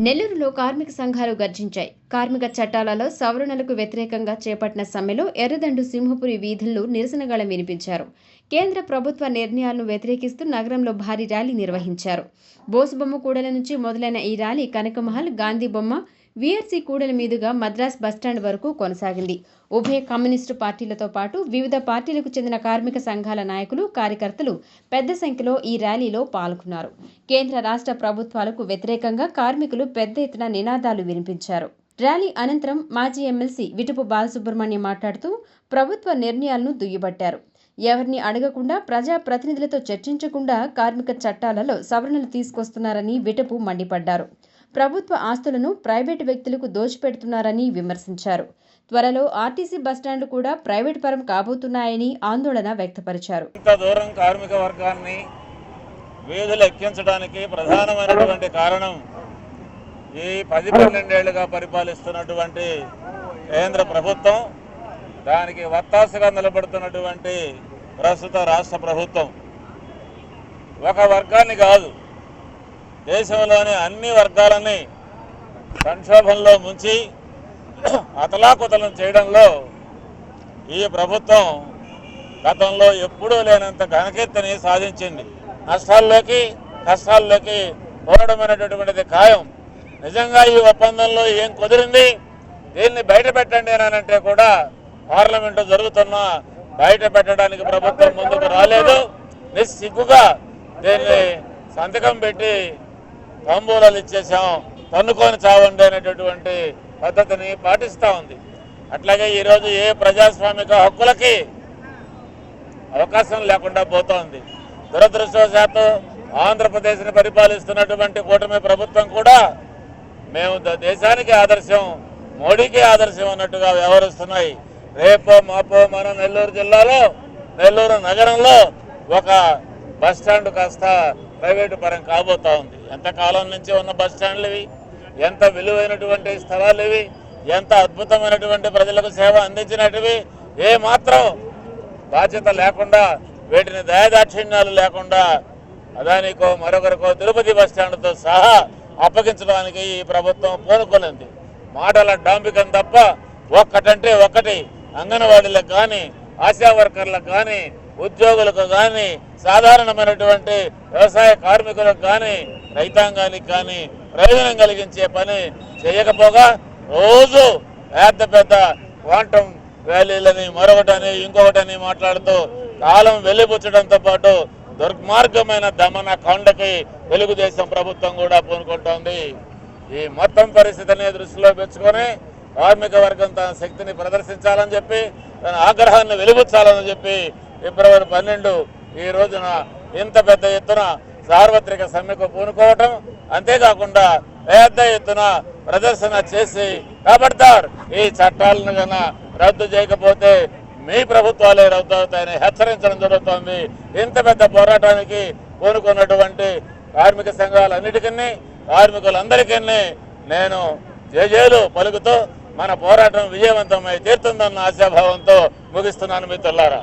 నెల్లూరులో కార్మిక సంఘాలు గర్జించాయి. కార్మిక చట్టాలలో సవరణలకు వ్యతిరేకంగా చేపట్టిన సమ్మెలో ఎర్రదండు సింహపురి వీధుల్లో నిరసన గళం వినిపించారు. కేంద్ర ప్రభుత్వ నిర్ణయాలను వ్యతిరేకిస్తూ నగరంలో భారీ ర్యాలీ నిర్వహించారు. బోసుబొమ్మ కూడల నుంచి మొదలైన ఈ ర్యాలీ కనకమహల్, గాంధీ బొమ్మ, వీఆర్సీ కూడల మీదుగా మద్రాస్ బస్టాండ్ వరకు కొనసాగింది. ఉభయ కమ్యూనిస్టు పార్టీలతో పాటు వివిధ పార్టీలకు చెందిన కార్మిక సంఘాల నాయకులు, కార్యకర్తలు పెద్ద సంఖ్యలో ఈ ర్యాలీలో పాల్గొన్నారు. కేంద్ర రాష్ట్ర ప్రభుత్వాలకు వ్యతిరేకంగా కార్మికులు పెద్ద ఎత్తున నినాదాలు వినిపించారు. ర్యాలీ అనంతరం మాజీ ఎమ్మెల్సీ విటుపు బాలసుబ్రహ్మణ్యం మాట్లాడుతూ ప్రభుత్వ నిర్ణయాలను దుయ్యబట్టారు. ఎవరిని అడగకుండా, ప్రజాప్రతినిధులతో చర్చించకుండా కార్మిక చట్టాలలో సవరణలు తీసుకొస్తున్నారని విటుపు మండిపడ్డారు. ప్రభుత్వ ఆస్తులను ప్రైవేటు వ్యక్తులకు దోచిపెడుతున్నారని విమర్శించారు. త్వరలో ఆర్టీసీ బస్టాండ్లు కూడా ప్రైవేటు పరం కాబోతున్నాయని ఆందోళన వ్యక్తపరిచారు. ఇంత దూరం కార్మిక వర్గాన్ని వీధులు ఎక్కించడానికి ప్రధానమైనటువంటి కారణం ఈ 10-12 ఏళ్లుగా పరిపాలిస్తున్నటువంటి కేంద్ర ప్రభుత్వం, దానికి వత్తాసుగా నిలబడుతున్నటువంటి ప్రస్తుత రాష్ట్ర ప్రభుత్వం. ఒక వర్గాన్ని కాదు, దేశంలోని అన్ని వర్గాలని సంక్షోభంలో ముంచి అతలాకుతలం చేయడంలో ఈ ప్రభుత్వం గతంలో ఎప్పుడూ లేనంత ఘనకీర్తిని సాధించింది. కష్టాల్లోకి పోవడమైనటువంటిది ఖాయం. నిజంగా ఈ ఒప్పందంలో ఏం కుదిరింది, దీన్ని బయట పెట్టండి అని అంటే కూడా పార్లమెంటు జరుగుతున్నా బయట పెట్టడానికి ప్రభుత్వం ముందుకు రాలేదు. నిస్సిగ్గుగా దీన్ని సంతకం పెట్టి తాంబూలాలు ఇచ్చేసాం, తన్నుకొని చావండి అనేటటువంటి పద్ధతిని పాటిస్తూ ఉంది. అట్లాగే ఈరోజు ఏ ప్రజాస్వామిక హక్కులకి అవకాశం లేకుండా పోతోంది. దురదృష్టవశాత్తు ఆంధ్రప్రదేశ్ని పరిపాలిస్తున్నటువంటి కూటమి ప్రభుత్వం కూడా మేము దేశానికి ఆదర్శం, మోడీకి ఆదర్శం అన్నట్టుగా వ్యవహరిస్తున్నాయి. రేపో మాపో మన నెల్లూరు జిల్లాలో, నెల్లూరు నగరంలో ఒక బస్టాండ్ కాస్త ప్రైవేటు పరం కాబోతా ఉంది. ఎంతకాలం నుంచి ఉన్న బస్టాండ్లు ఇవి, ఎంత విలువైనటువంటి స్థలాలు ఇవి, ఎంత అద్భుతమైనటువంటి ప్రజలకు సేవ అందించినటివి. ఏ మాత్రం బాధ్యత లేకుండా, వీటిని దయాదాక్షిణ్యాలు లేకుండా అదానికో మరొకరికో తిరుపతి బస్టాండ్తో సహా అప్పగించడానికి ఈ ప్రభుత్వం పూనుకోలేదు. మాటల డాంబికం తప్ప ఒక్కటంటే ఒక్కటి అంగన్వాడీలకు కానీ, ఆశా వర్కర్లకు కానీ, ఉద్యోగులకు కానీ, సాధారణమైనటువంటి వ్యవసాయ కార్మికులకు కానీ, రైతాంగానికి కానీ ప్రయోజనం కలిగించే పని చేయకపోగా రోజు పెద్ద క్వాంటమ్ వ్యాలీలని, మరొకటని, ఇంకొకటని మాట్లాడుతూ కాలం వెలిబుచ్చడంతో పాటు దుర్మార్గమైన దమన కాండకి తెలుగుదేశం ప్రభుత్వం కూడా పూనుకుంటోంది. ఈ మొత్తం పరిస్థితిని దృష్టిలో పెంచుకొని కార్మిక వర్గం తన శక్తిని ప్రదర్శించాలని చెప్పి, తన ఆగ్రహాన్ని వెలిబుచ్చాలని చెప్పి ఫిబ్రవరి 12 ఈ రోజున ఇంత పెద్ద ఎత్తున సార్వత్రిక సమ్మెకు పూనుకోవటం, అంతేకాకుండా పెద్ద ఎత్తున ప్రదర్శన చేసి ఖబర్దార్ ఈ చట్టాలను కన్నా రద్దు చేయకపోతే మీ ప్రభుత్వాలే రద్దు అవుతాయని హెచ్చరించడం జరుగుతోంది. ఇంత పెద్ద పోరాటానికి పూనుకున్నటువంటి కార్మిక సంఘాలన్నిటికీ, కార్మికులందరికీ నేను జేజేలు పలుకుతూ మన పోరాటం విజయవంతమై తీరుతుందన్న ఆశాభావంతో ముగిస్తున్నాను మిత్రులారా.